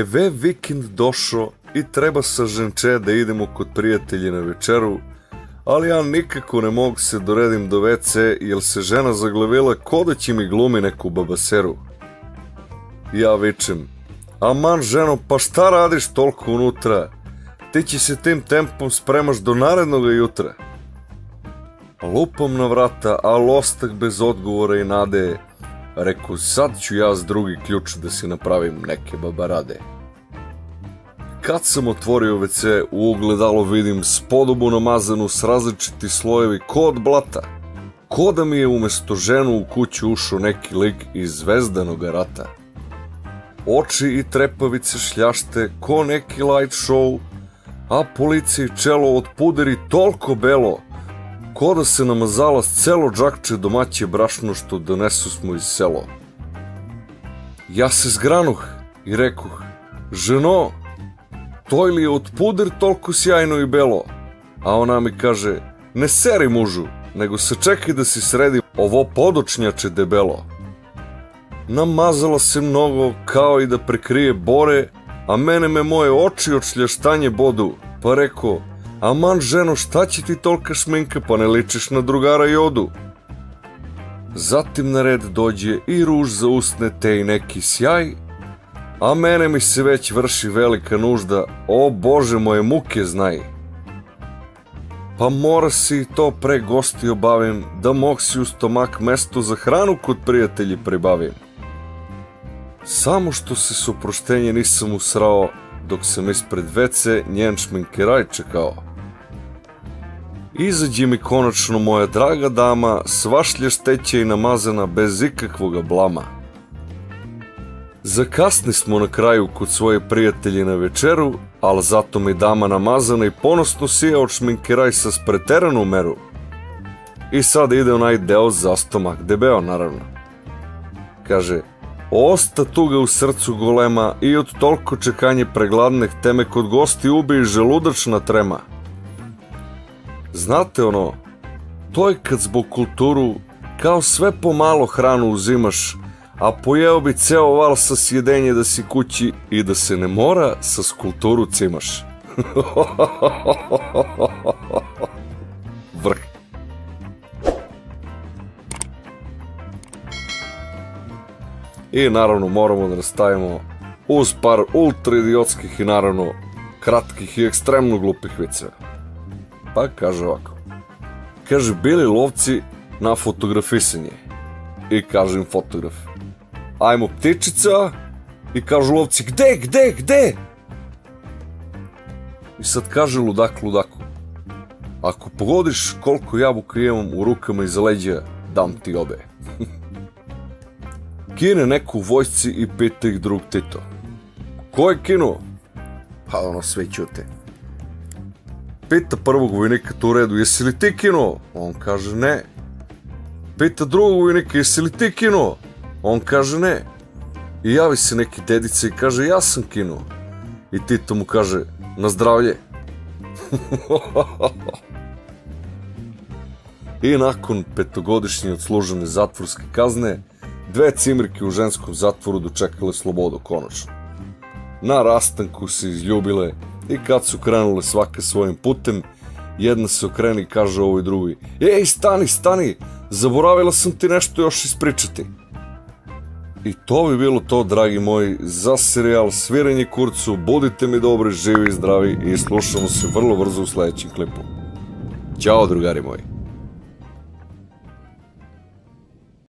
Vikend došao i treba sa ženče da idemo kod prijatelji na večeru, ali ja nikako ne mogu se doredim do WC jer se žena zaglavila ko da će mi glumi neku babaseru. Ja vičem, aman ženo, pa šta radiš toliko unutra? Ti će se tim tempom spremaš do narednog jutra. Lupam na vrata, al ostak bez odgovora i nade. Reku, sad ću ja s drugi ključ da si napravim neke babarade. Kad sam otvorio WC, u ogledalo vidim spodobu namazanu s različiti slojevi ko od blata. Ko da mi je umesto ženu u kuću ušao neki lik iz Zvezdanog rata. Oči i trepavice šljašte ko neki light show, a po lice i čelo od puderi toliko belo, ko da se namazala s celo džakče domaće brašno što donesu smo iz selo. Ja se zgranuh i rekuh, ženo, to li je od puder toliko sjajno i belo? A ona mi kaže, ne seri mužu, nego se čekaj da si sredi ovo podočnjače debelo. Namazala se mnogo kao i da prekrije bore, a mene me moje oči od šljaštanje bodu, pa reko, aman ženo, šta će ti tolika šminka, pa ne ličiš na drugara Jodu? Zatim na red dođe i ruž za usne te i neki sjaj, a mene mi se već vrši velika nužda, o Bože moje muke znaj. Pa mora si i to pre gosti obavim, da mog si u stomak mesto za hranu kod prijatelji pribavim. Samo što se s oproštenje nisam usrao, dok sam ispred WC njen šminkeraj čekao. Izađe mi konačno moja draga dama, sva šlješteća i namazana bez ikakvoga blama. Zakasni smo na kraju kod svoje prijatelji na večeru, ali zato mi dama namazana i ponosno sija od šminkeraj sa spreteranu meru. I sad ide onaj deo za stomak debeo, naravno. Kaže, osta tuga u srcu golema i od toliko čekanje pregladne teme kod gosti ubi i želudačna trema. Znate ono, to je kad zbog kulturu kao sve pomalo hranu uzimaš, a pojeo bi ceo val sa sjedenje da si kući i da se ne mora sa skulpturu cimaš. Vrh. I naravno moramo da nastavimo uz par ultra idiotskih i naravno kratkih i ekstremno glupih viceva. Pa kaže ovako. Kaže, bili lovci na fotografisanje. I kaže im fotograf, ajmo ptičica. I kažu lovci, gde? I sad kaže ludak ludaku, ako pogodiš koliko jabuka imam u rukama iza leđa, dam ti obe. Kine neko u vojsci i pita ih drug Tito, ko je kinuo? Pa ono sve ćute. Pita prvog vojnika tu u redu, jesi li ti kinuo? On kaže ne. Pita drugog vojnika, jesi li ti kinuo? On kaže ne. I javi se neki dedica i kaže, ja sam kinuo. I Tito mu kaže, na zdravlje. I nakon petogodišnje odslužene zatvorske kazne, dve cimirke u ženskom zatvoru dočekale slobodu konačno. Na rastanku se izljubile i kad su krenule svaka svojim putem, jedna se okrene i kaže ovoj drugoj, ej, stani, zaboravila sam ti nešto još ispričati. I to bi bilo to, dragi moji, za serijal Sviranje kurcu. Budite mi dobri, živi i zdravi i slušamo se vrlo brzo u sledećem klipu. Ćao, drugari moji.